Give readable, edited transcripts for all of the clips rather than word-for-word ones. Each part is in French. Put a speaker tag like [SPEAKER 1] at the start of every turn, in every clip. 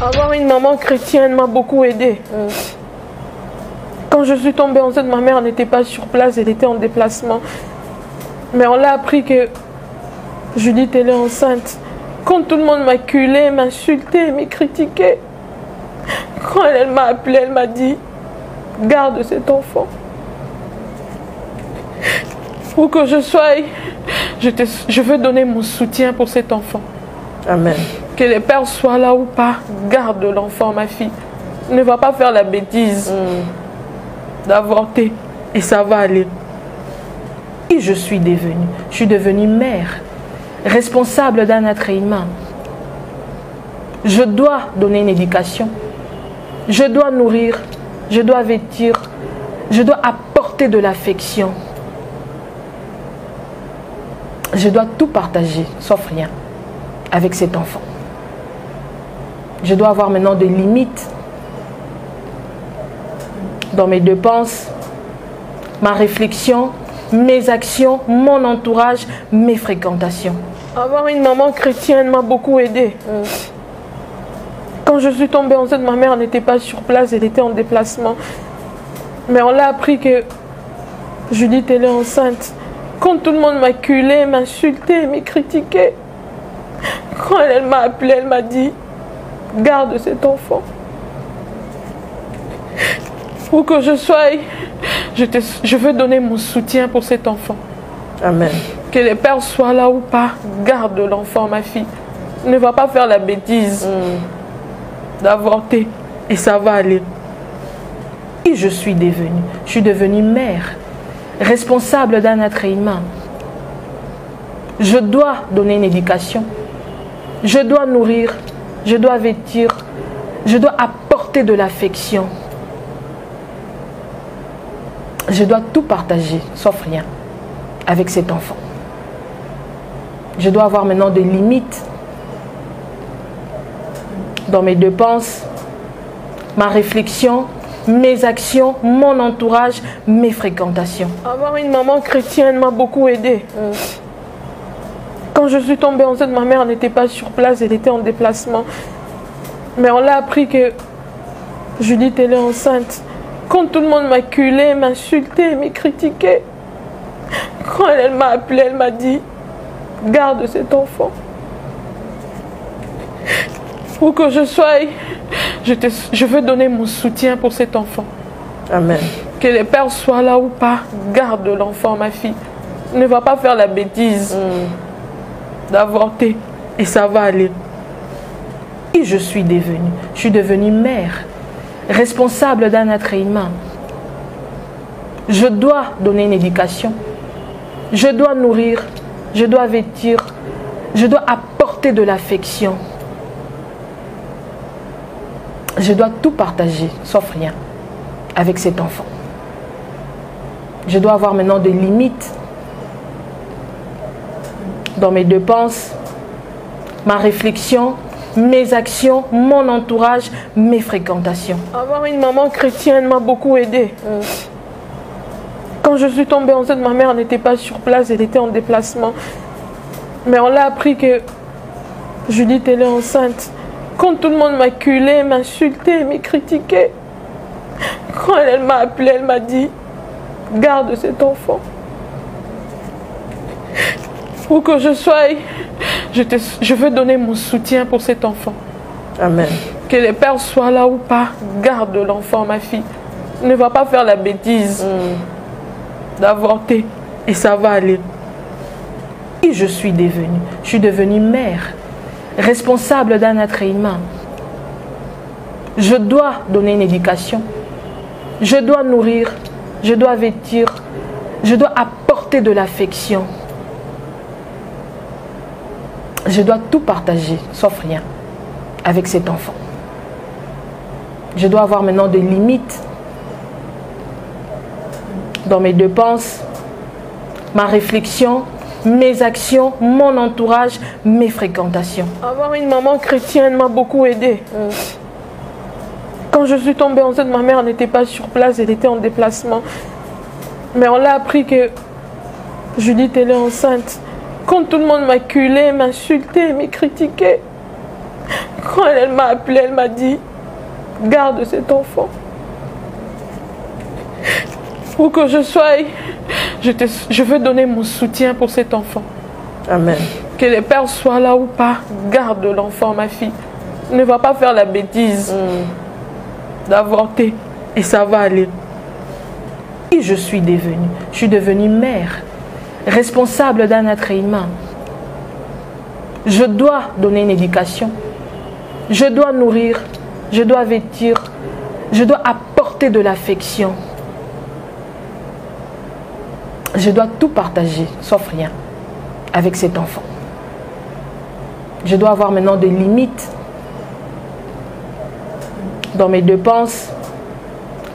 [SPEAKER 1] Avoir une maman chrétienne m'a beaucoup aidée. Quand je suis tombée enceinte, ma mère n'était pas sur place, elle était en déplacement. Mais on l'a appris que Judith, elle est enceinte. Quand tout le monde m'acculait, m'insultait, me critiquait, quand elle m'a appelée, elle m'a dit, garde cet enfant. Pour que je sois, je veux donner mon soutien pour cet enfant.
[SPEAKER 2] Amen.
[SPEAKER 1] Que les pères soient là ou pas, garde l'enfant, ma fille. Ne va pas faire la bêtise d'avorter et ça va aller. Et je suis devenue mère, responsable d'un être humain. Je dois donner une éducation. Je dois nourrir, je dois vêtir, je dois apporter de l'affection. Je dois tout partager, sauf rien, avec cet enfant. Je dois avoir maintenant des limites dans mes dépenses, ma réflexion, mes actions, mon entourage, mes fréquentations. Avoir une maman chrétienne m'a beaucoup aidée. Quand je suis tombée enceinte, ma mère n'était pas sur place, elle était en déplacement. Mais on l'a appris que Judith, elle est enceinte. Quand tout le monde m'acculait, m'insultait, me critiquait, quand elle m'a appelée, elle m'a dit, garde cet enfant. Pour que je sois, je veux donner mon soutien pour cet enfant.
[SPEAKER 2] Amen.
[SPEAKER 1] Que les pères soient là ou pas, garde l'enfant, ma fille. Ne va pas faire la bêtise d'avorter et ça va aller. Et je suis devenue mère, responsable d'un être humain. Je dois donner une éducation. Je dois nourrir, je dois vêtir, je dois apporter de l'affection. Je dois tout partager, sauf rien, avec cet enfant. Je dois avoir maintenant des limites dans mes dépenses, ma réflexion, mes actions, mon entourage, mes fréquentations. Avoir une maman chrétienne m'a beaucoup aidée. Quand je suis tombée enceinte, ma mère n'était pas sur place, elle était en déplacement. Mais on l'a appris que Judith, elle est enceinte. Quand tout le monde m'acculait, m'insultait, me critiquait, quand elle m'a appelée, elle m'a dit, garde cet enfant. Pour que je sois, je veux donner mon soutien pour cet enfant.
[SPEAKER 2] Amen.
[SPEAKER 1] Que les pères soient là ou pas, garde l'enfant, ma fille. Ne va pas faire la bêtise d'avorter et ça va aller. Et je suis devenue mère, responsable d'un être humain. Je dois donner une éducation. Je dois nourrir, je dois vêtir, je dois apporter de l'affection. Je dois tout partager, sauf rien, avec cet enfant. Je dois avoir maintenant des limites dans mes dépenses, ma réflexion, mes actions, mon entourage, mes fréquentations. Avoir une maman chrétienne m'a beaucoup aidée. Quand je suis tombée enceinte, ma mère n'était pas sur place, elle était en déplacement. Mais on l'a appris que Judith, elle est enceinte. Quand tout le monde m'acculait, m'insultait, me critiquait, quand elle m'a appelée, elle m'a dit, garde cet enfant. Pour que je sois, je veux donner mon soutien pour cet enfant.
[SPEAKER 2] Amen.
[SPEAKER 1] Que les pères soient là ou pas, garde l'enfant, ma fille. Ne va pas faire la bêtise d'avorter et ça va aller. Et je suis devenue mère, responsable d'un être humain. Je dois donner une éducation. Je dois nourrir, je dois vêtir, je dois apporter de l'affection. Je dois tout partager, sauf rien, avec cet enfant. Je dois avoir maintenant des limites dans mes dépenses, ma réflexion, mes actions, mon entourage, mes fréquentations. Avoir une maman chrétienne m'a beaucoup aidée. Quand je suis tombée enceinte, ma mère n'était pas sur place, elle était en déplacement. Mais on l'a appris que Judith, elle est enceinte. Quand tout le monde m'acculait, m'insultait, me critiquait, Quand elle m'a appelé, elle m'a dit, garde cet enfant. Pour que je sois, je veux donner mon soutien pour cet enfant.
[SPEAKER 2] Amen.
[SPEAKER 1] Que les pères soient là ou pas, garde l'enfant, ma fille. Ne va pas faire la bêtise d'avorter et ça va aller. Et je suis devenue mère, responsable d'un être humain. Je dois donner une éducation, je dois nourrir, je dois vêtir, je dois apporter de l'affection. Je dois tout partager, sauf rien, avec cet enfant. Je dois avoir maintenant des limites dans mes dépenses,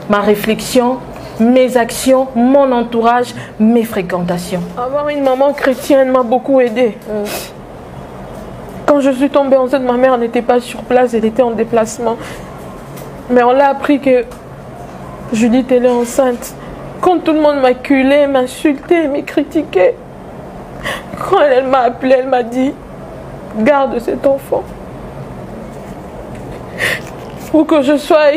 [SPEAKER 1] ma réflexion, mes actions, mon entourage, mes fréquentations. Avoir une maman chrétienne m'a beaucoup aidée. Quand je suis tombée enceinte, ma mère n'était pas sur place, elle était en déplacement. Mais on l'a appris que Judith, elle est enceinte. Quand tout le monde m'acculait, m'insultait, me critiquait. Quand elle m'a appelé, elle m'a dit, garde cet enfant. Pour que je sois,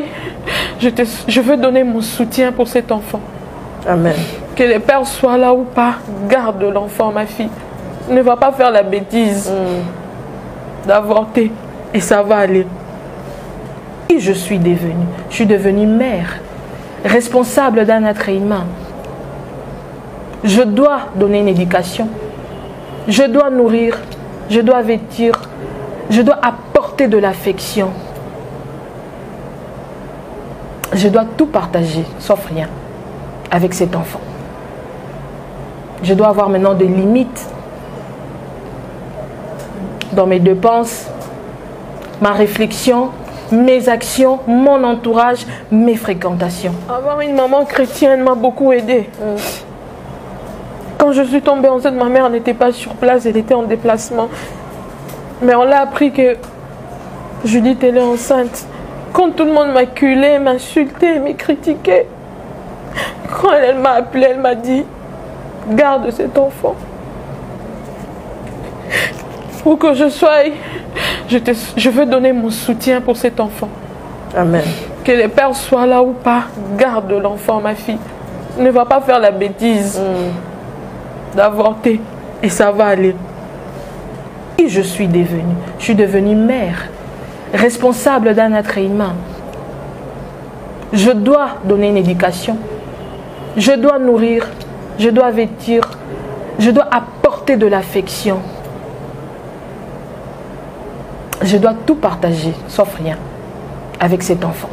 [SPEAKER 1] je veux donner mon soutien pour cet enfant.
[SPEAKER 2] Amen.
[SPEAKER 1] Que les pères soient là ou pas, garde l'enfant, ma fille. Ne va pas faire la bêtise d'avorter et ça va aller. Et je suis devenue mère, responsable d'un être humain. Je dois donner une éducation, je dois nourrir, je dois vêtir, je dois apporter de l'affection. Je dois tout partager, sauf rien, avec cet enfant. Je dois avoir maintenant des limites dans mes dépenses, ma réflexion, mes actions, mon entourage, mes fréquentations. Avoir une maman chrétienne m'a beaucoup aidée. Quand je suis tombée enceinte, ma mère n'était pas sur place, elle était en déplacement. Mais on l'a appris que Judith, elle est enceinte. Quand tout le monde m'acculait, m'insultait, me critiquait. Quand elle m'a appelé, elle m'a dit, garde cet enfant. Pour que je sois, je veux donner mon soutien pour cet enfant.
[SPEAKER 2] Amen.
[SPEAKER 1] Que les pères soient là ou pas, garde l'enfant, ma fille. Ne va pas faire la bêtise d'avorter et ça va aller. Et je suis devenue mère, responsable d'un être humain. Je dois donner une éducation, je dois nourrir, je dois vêtir, je dois apporter de l'affection. Je dois tout partager, sauf rien, avec cet enfant.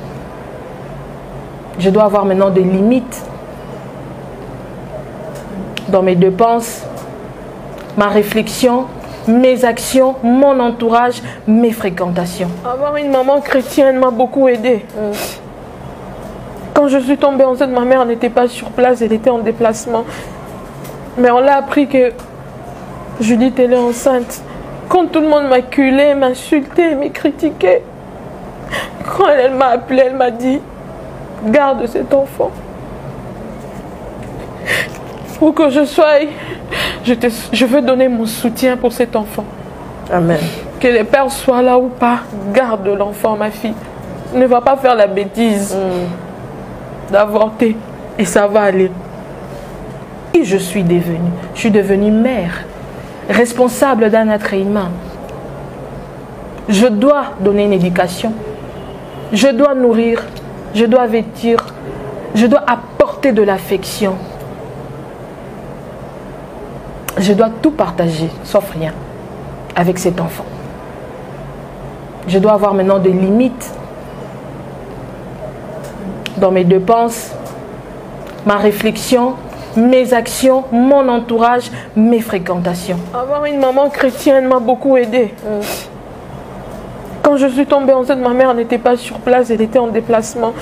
[SPEAKER 1] Je dois avoir maintenant des limites dans mes dépenses, ma réflexion, mes actions, mon entourage, mes fréquentations. Avoir une maman chrétienne m'a beaucoup aidée. Quand je suis tombée enceinte, ma mère n'était pas sur place, elle était en déplacement. Mais on l'a appris que Judith, elle est enceinte. Quand tout le monde m'acculait, m'insultait, me critiquait. Quand elle m'a appelé, elle m'a dit, garde cet enfant. Pour que je sois, je veux donner mon soutien pour cet enfant.
[SPEAKER 2] Amen.
[SPEAKER 1] Que les pères soient là ou pas, garde l'enfant, ma fille. Ne va pas faire la bêtise d'avorter et ça va aller. Et je suis devenue mère, responsable d'un être humain. Je dois donner une éducation, je dois nourrir, je dois vêtir, je dois apporter de l'affection. Je dois tout partager, sauf rien, avec cet enfant. Je dois avoir maintenant des limites dans mes dépenses, ma réflexion, mes actions, mon entourage, mes fréquentations. Avoir une maman chrétienne m'a beaucoup aidée. Quand je suis tombée enceinte, ma mère n'était pas sur place, elle était en déplacement.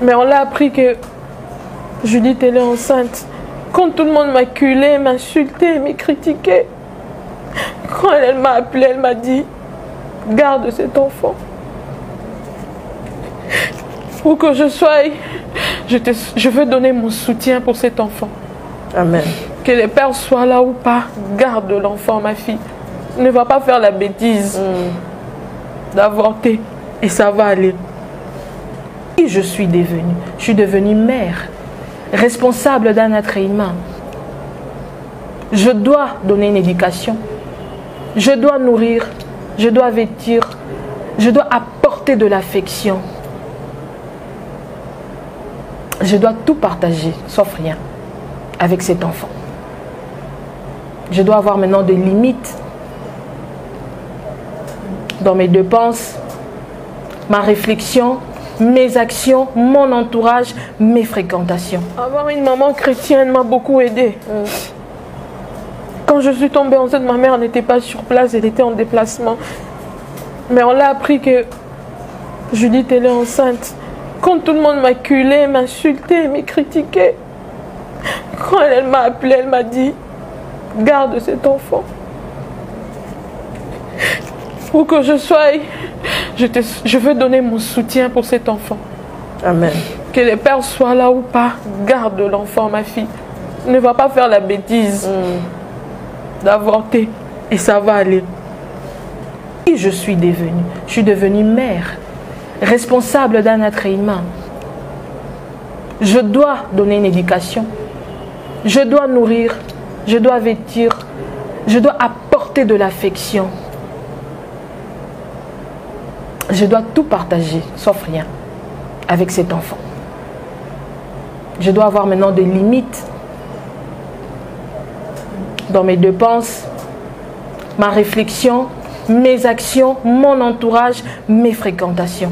[SPEAKER 1] Mais on l'a appris que Judith, elle est enceinte. Quand tout le monde m'acculait, m'insultait, me critiquait. Quand elle m'a appelé, elle m'a dit, garde cet enfant. Pour que je sois, je veux donner mon soutien pour cet enfant.
[SPEAKER 2] Amen.
[SPEAKER 1] Que les pères soient là ou pas, garde l'enfant, ma fille. Ne va pas faire la bêtise d'avorter et ça va aller. Qui je suis devenue? Je suis devenue mère, responsable d'un être humain. Je dois donner une éducation. Je dois nourrir. Je dois vêtir. Je dois apporter de l'affection. Je dois tout partager, sauf rien, avec cet enfant. Je dois avoir maintenant des limites dans mes dépenses, ma réflexion, mes actions, mon entourage, mes fréquentations. Avoir une maman chrétienne m'a beaucoup aidée. Quand je suis tombée enceinte, ma mère n'était pas sur place, elle était en déplacement. Mais on l'a appris que Judith, elle est enceinte. Quand tout le monde m'acculait, m'insultait, me critiquait, quand elle m'a appelée, elle m'a dit, garde cet enfant. Pour que je sois, je veux donner mon soutien pour cet enfant.
[SPEAKER 2] Amen.
[SPEAKER 1] Que les pères soient là ou pas, garde l'enfant, ma fille. Ne va pas faire la bêtise d'avorter et ça va aller. Qui je suis devenue? Je suis devenue mère, responsable d'un être humain. Je dois donner une éducation. Je dois nourrir. Je dois vêtir. Je dois apporter de l'affection. Je dois tout partager, sauf rien, avec cet enfant. Je dois avoir maintenant des limites dans mes dépenses, ma réflexion, mes actions, mon entourage, mes fréquentations.